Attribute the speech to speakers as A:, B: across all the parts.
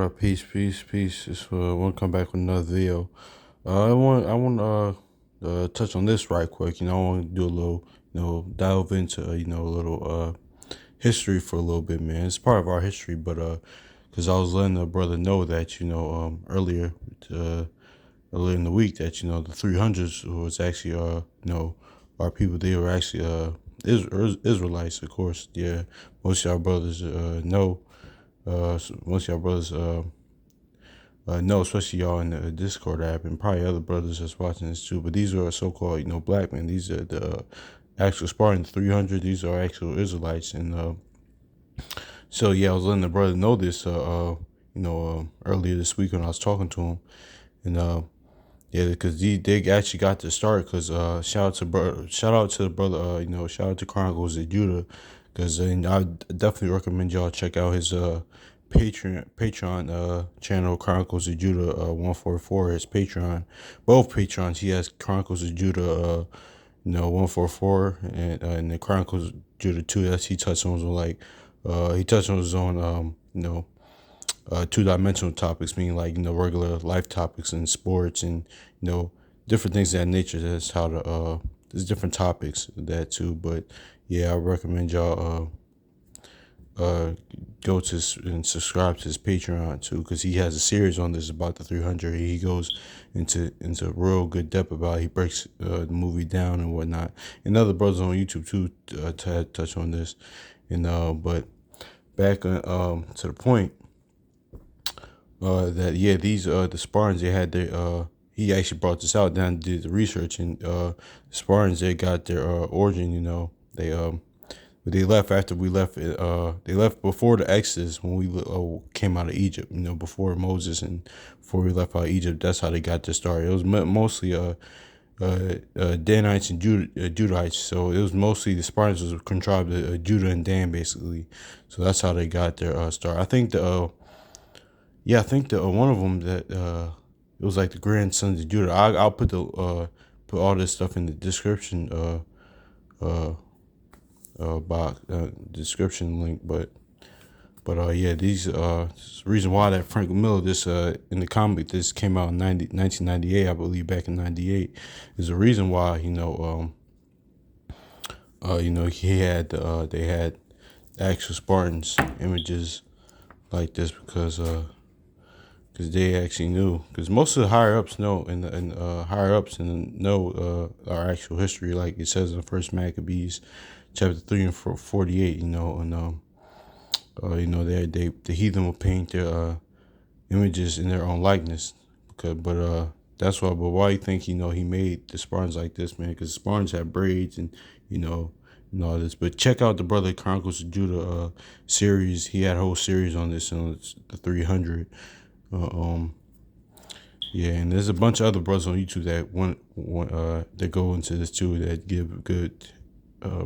A: up? Peace, peace, peace. Just want to come back with another video. I want to touch on this right quick. I want to do a little, delve into a little history for a little bit, man. It's part of our history, but because I was letting a brother know that uh, earlier in the week that the 300s was actually our people. They were actually Israelites, of course. Yeah, most of our brothers know. Most of y'all brothers know, especially y'all in the Discord app, and probably other brothers that's watching this too. But these are so-called, black men. These are the actual Spartan 300. These are actual Israelites, and so yeah, I was letting the brother know this, earlier this week when I was talking to him, and yeah, because they actually got to start. Because shout out to the brother, shout out to Chronicles of Judah, because I definitely recommend y'all check out his Patreon channel, Chronicles of Judah 144. His Patreon, both Patreons. He has Chronicles of Judah 144, and the Chronicles of Judah 2. That's he touched on he touched on his own two-dimensional topics, meaning like regular life topics and sports and different things of that nature. That's how there's different topics of that too. But yeah, I recommend y'all go to and subscribe to his Patreon too, because he has a series on this about the 300. He goes into real good depth about it. He breaks the movie down and whatnot, and other brothers on YouTube too touch on this. And but back to the point. That yeah, these the Spartans, they had their he actually brought this out down, did the research, and the Spartans, they got their origin. They left after we left. They left before the Exodus, when we came out of Egypt. Before Moses and before we left out of Egypt. That's how they got their start. It was mostly Danites and Judahites. So it was mostly the Spartans was contrived Judah and Dan, basically. So that's how they got their start. I think I think the one of them that it was like the grandsons of Judah. I'll put put all this stuff in the description box, description link. But yeah, these this reason why that Frank Miller, this in the comic, this came out in 1998, I believe, back in 98, is the reason why he had they had actual Spartans images like this, because they actually knew, because most of the higher ups know, and higher ups and know our actual history, like it says in First Maccabees chapter 3 and 48. And the heathen will paint their images in their own likeness. But that's why. But why you think he made the Spartans like this, man? Because Spartans have braids and and all this. But check out the brother Chronicles of Judah series. He had a whole series on this, the 300. Yeah, and there's a bunch of other brothers on YouTube that go into this too, that give good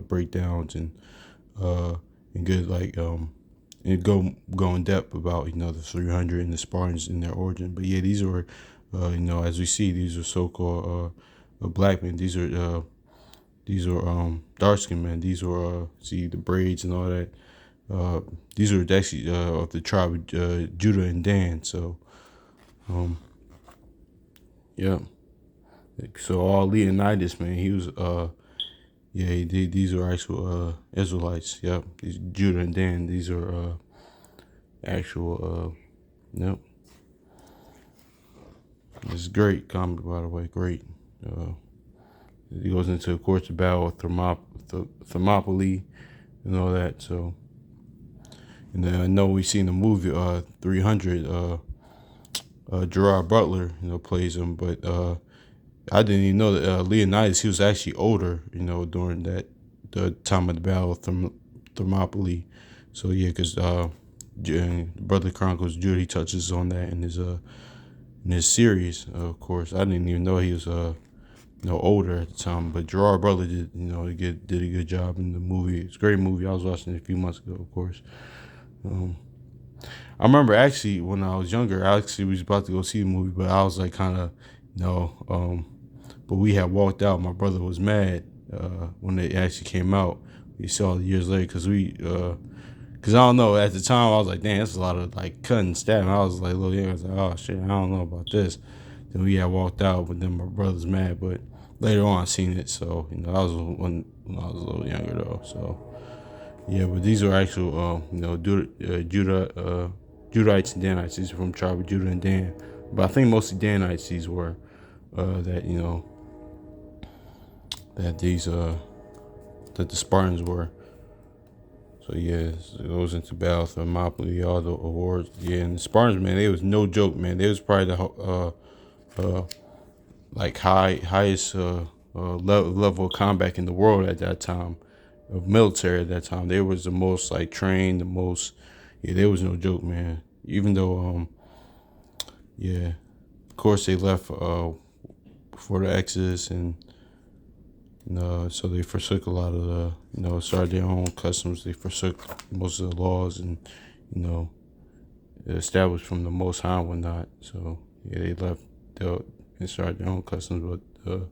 A: breakdowns and good and go in depth about the 300 and the Spartans and their origin. But yeah, these are as we see, these are so-called black men. These are dark skinned men. These are see the braids and all that. These are actually of the tribe of Judah and Dan. So yeah. So all Leonidas, man, he was these are actual Israelites. Yep. These Judah and Dan, these are actual yep. This is great comic, by the way, great. He goes into, of course, the battle of Thermopylae and all that. So, and then I know we seen the movie 300. Gerard Butler, plays him, but I didn't even know that Leonidas, he was actually older, during the time of the battle of Thermopylae. So yeah, because Brother Chronicles Judah, he touches on that in his series. Of course, I didn't even know he was older at the time, but Gerard Butler did did a good job in the movie. It's a great movie. I was watching it a few months ago, of course. I remember actually when I was younger, I actually was about to go see the movie, but I was like kind of but we had walked out. My brother was mad when it actually came out. We saw it years later, because Cause I don't know. At the time, I was like, "Damn, that's a lot of like cutting stabbing." I was like, "Little young." I was like, "Oh shit, I don't know about this." Then we had walked out, but then my brother's mad. But later on, I seen it, so that was when I was a little younger though. So yeah, but these are actual, Judahites and Danites. These are from tribe of Judah and Dan. But I think mostly Danites. These were that that these that the Spartans were. So yeah, so it goes into battle, Thermopylae, all the awards. Yeah, and the Spartans, man, they was no joke, man. They was probably the like highest level of combat in the world at that time, of military at that time. They was the most like trained, the most. Yeah, they was no joke, man. Even though yeah, of course they left before the Exodus, and so they forsook a lot of the, started their own customs. They forsook most of the laws, and you know, established from the Most High and whatnot. So yeah, they left and started their own customs. But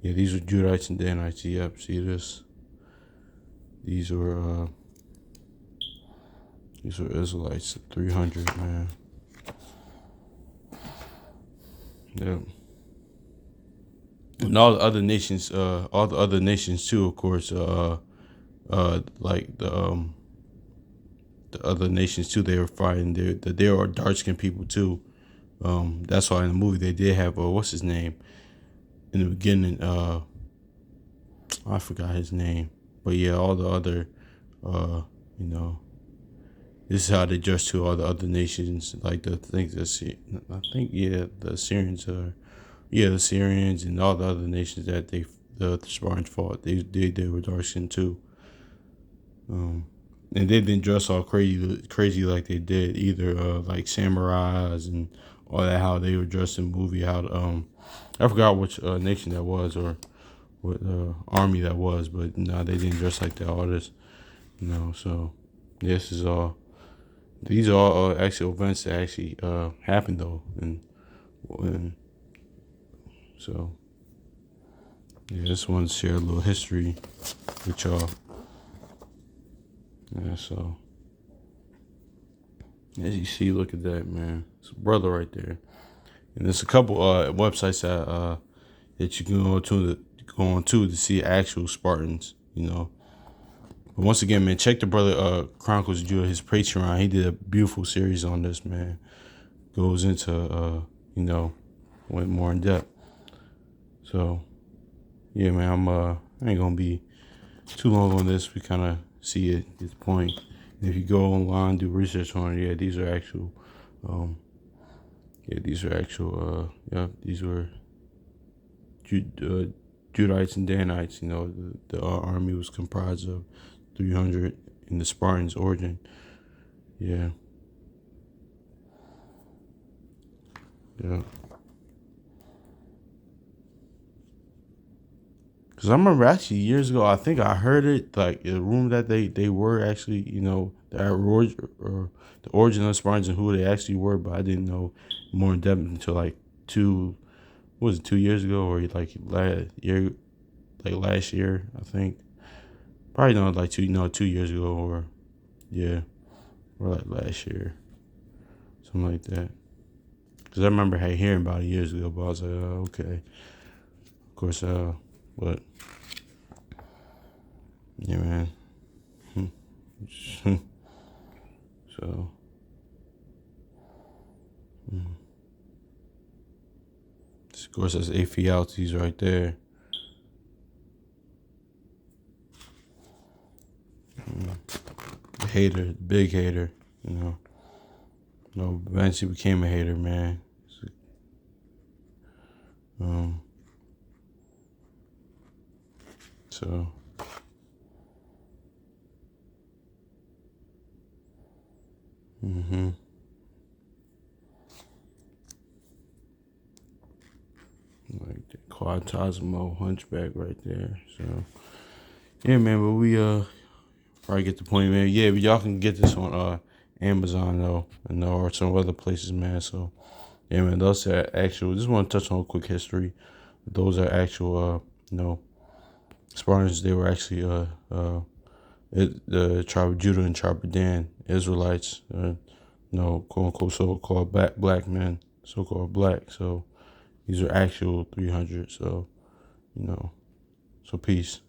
A: yeah, these were Judites and Danites. Yep, see this? These were Israelites. 300, man. Yep. And all the other nations too, of course. Like the other nations too, they were fighting. There are dark skinned people too. That's why in the movie they did have what's his name in the beginning. I forgot his name, but yeah, all the other, you know, this is how they judge to all the other nations. Like I think yeah, the Syrians are, yeah, the Syrians and all the other nations that the Spartans fought. They were dark skinned too. And they didn't dress all crazy like they did either. Like samurais and all that. How they were dressed in the movie. How I forgot which nation that was or what army that was, but no, they didn't dress like that. All this, So this is all. These are all actual events that actually happened though, and so yeah, just wanted to share a little history with y'all. Yeah, so as you see, look at that, man. It's a brother right there, and there's a couple websites that you can go on to see actual Spartans, But once again, man, check the brother Chronicles of Judah, his Patreon. He did a beautiful series on this, man. Goes into went more in depth. So yeah, man, I ain't gonna be too long on this. We kind of see it at this point. And if you go online, do research on it, these are actual, these were Judites and Danites. The army was comprised of 300 in the Spartans' origin. Yeah. Yeah. Cause I remember actually years ago, I think I heard it like a rumor that they were actually, the origin of the Spartans and who they actually were, but I didn't know more in depth until like 2 years ago or like last year, I think. Probably not like 2 years ago or like last year, something like that. Cause I remember hearing about it years ago, but I was like, okay, of course, but yeah, man. So, of course, that's Ephialtes right there. The hater, the big hater, eventually became a hater, man. So. Like the Quatasmo Hunchback right there. So yeah, man. But we probably get the point, man. Yeah, but y'all can get this on Amazon though, or some other places, man. So yeah, man. Those are actual. Just want to touch on a quick history. Those are actual, Spartans. They were actually the tribe of Judah and tribe of Dan, Israelites, quote unquote so-called black men, so-called black. So these are actual 300. So, so peace.